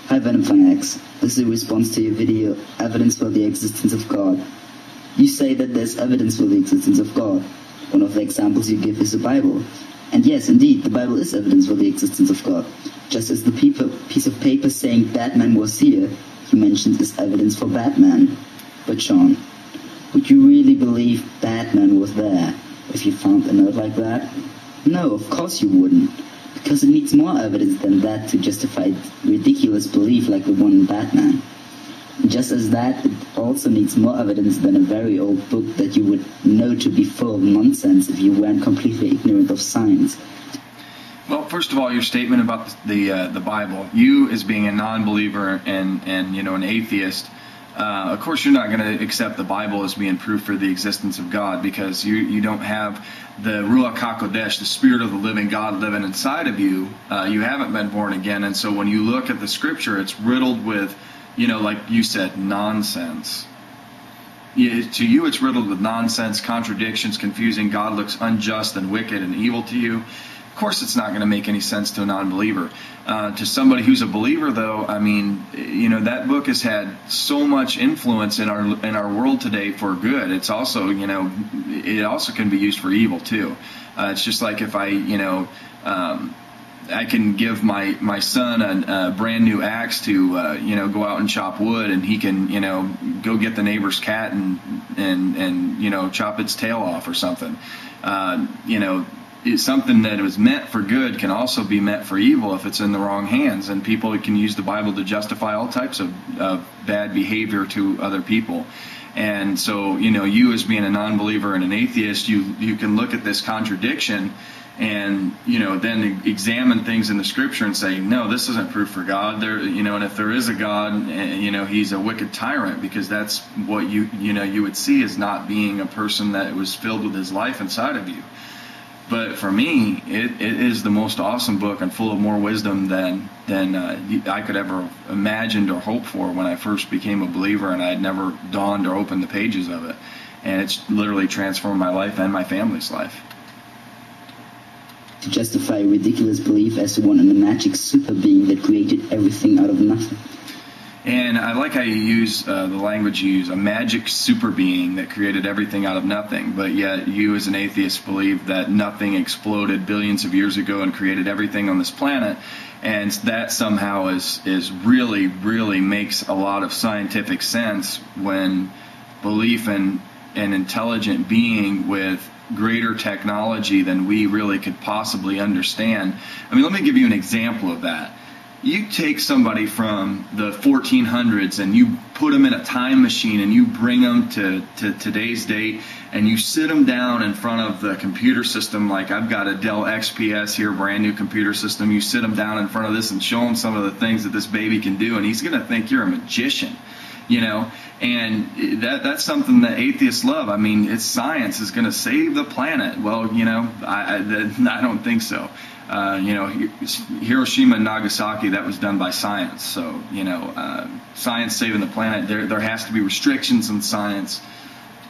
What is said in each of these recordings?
Hi VenomfangX, this is a response to your video, Evidence for the Existence of God. You say that there's evidence for the existence of God. One of the examples you give is the Bible. And yes, indeed, the Bible is evidence for the existence of God. Just as the piece of paper saying Batman was here, you mentioned is evidence for Batman. But Sean, would you really believe Batman was there if you found a note like that? No, of course you wouldn't. Because it needs more evidence than that to justify ridiculous belief like the one in Batman. Just as that, it also needs more evidence than a very old book that you would know to be full of nonsense if you weren't completely ignorant of science. Well, first of all, your statement about the Bible, you as being a non-believer and an atheist, of course you're not going to accept the Bible as being proof for the existence of God, because you don't have the Ruach HaKodesh, the Spirit of the living God living inside of you. You haven't been born again, and so when you look at the Scripture, it's riddled with, like you said, nonsense. To you, it's riddled with nonsense, contradictions, confusing. God looks unjust and wicked and evil to you. Of course, it's not going to make any sense to a non-believer. To somebody who's a believer, though, I mean, that book has had so much influence in our world today for good. It's also, it also can be used for evil too. It's just like if I can give my son a brand new axe to go out and chop wood, and he can go get the neighbor's cat and chop its tail off or something. It's something that was meant for good can also be meant for evil if it's in the wrong hands, and people can use the Bible to justify all types of bad behavior to other people. And so, you as being a non-believer and an atheist, you can look at this contradiction and then examine things in the Scripture and say, no, this isn't proof for God. And if there is a God, he's a wicked tyrant, because that's what you would see as not being a person that was filled with his life inside of you. But for me, it is the most awesome book and full of more wisdom than I could ever imagined or hope for when I first became a believer, and I had never dawned or opened the pages of it. And it's literally transformed my life and my family's life. To justify ridiculous belief as the one in a magic super being that created everything out of nothing. And I like how you use the language you use, a magic super being that created everything out of nothing, but yet you as an atheist believe that nothing exploded billions of years ago and created everything on this planet, and that somehow is really, really makes a lot of scientific sense when belief in an intelligent being with greater technology than we really could possibly understand. I mean, let me give you an example of that. You take somebody from the 1400s and you put them in a time machine and you bring them to today's date, and you sit them down in front of the computer system, like I've got a Dell XPS here, brand new computer system. You sit them down in front of this and show him some of the things that this baby can do, and he's going to think you're a magician, and that's something that atheists love. I mean, it's science is going to save the planet. Well, I don't think so. Hiroshima and Nagasaki, that was done by science. So, science saving the planet, there has to be restrictions in science.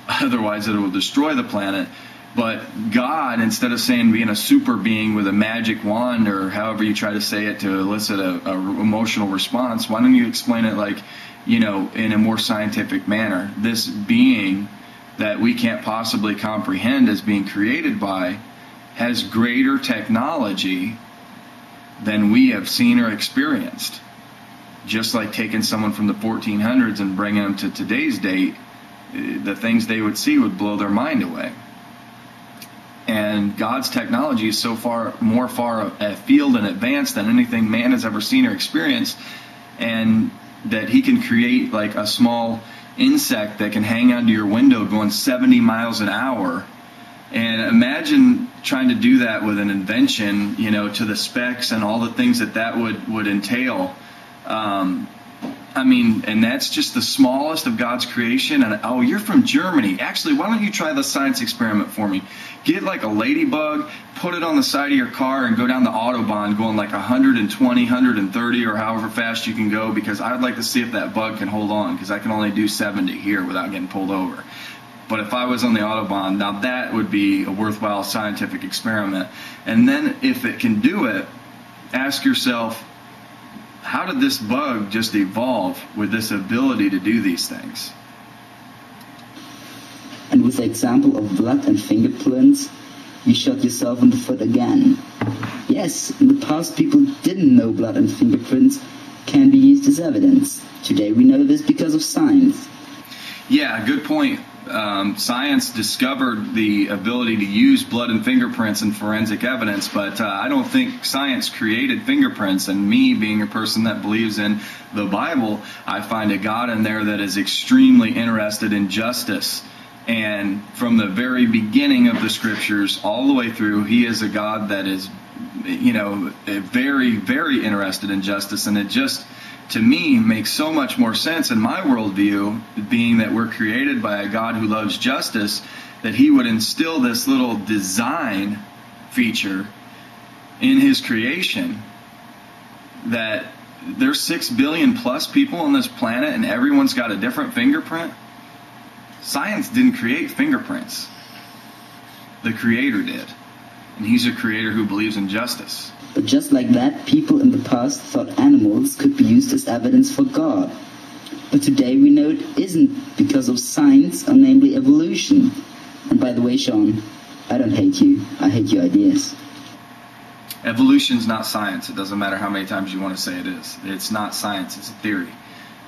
Otherwise, it will destroy the planet. But God, instead of saying being a super being with a magic wand, or however you try to say it to elicit a emotional response, why don't you explain it like, in a more scientific manner? This being that we can't possibly comprehend as being created by has greater technology than we have seen or experienced. Just like taking someone from the 1400s and bringing them to today's date, the things they would see would blow their mind away. And God's technology is so far afield and advanced than anything man has ever seen or experienced, and that he can create like a small insect that can hang onto your window going 70 miles an hour. And imagine trying to do that with an invention, to the specs and all the things that would entail. And that's just the smallest of God's creation. And oh, you're from Germany. Actually, why don't you try the science experiment for me? Get like a ladybug, put it on the side of your car, and go down the Autobahn going like 120, 130, or however fast you can go, because I'd like to see if that bug can hold on, because I can only do 70 here without getting pulled over. But if I was on the Autobahn, now that would be a worthwhile scientific experiment. And then if it can do it, ask yourself, how did this bug just evolve with this ability to do these things? And with the example of blood and fingerprints, you shot yourself in the foot again. Yes, in the past people didn't know blood and fingerprints can be used as evidence. Today we know this because of science. Yeah, good point. Science discovered the ability to use blood and fingerprints in forensic evidence, but I don't think science created fingerprints. And me, being a person that believes in the Bible, I find a God in there that is extremely interested in justice. And from the very beginning of the scriptures all the way through, he is a God that is, very, very interested in justice. And it just, to me, makes so much more sense in my worldview, being that we're created by a God who loves justice, that he would instill this little design feature in his creation, that there's 6 billion plus people on this planet and everyone's got a different fingerprint. Science didn't create fingerprints. The Creator did. And he's a creator who believes in justice. But just like that, people in the past thought animals could be used as evidence for God. But today we know it isn't because of science, or namely evolution. And by the way, Sean, I don't hate you. I hate your ideas. Evolution's not science. It doesn't matter how many times you want to say it is. It's not science. It's a theory.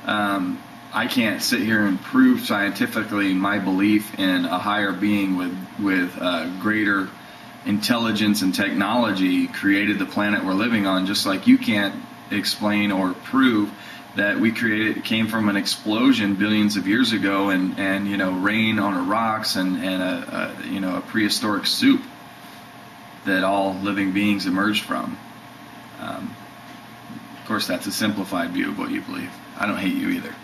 I can't sit here and prove scientifically my belief in a higher being with greater intelligence and technology created the planet we're living on, just like you can't explain or prove that we came from an explosion billions of years ago and rain on the rocks and a prehistoric soup that all living beings emerged from. Of course, that's a simplified view of what you believe. I don't hate you either.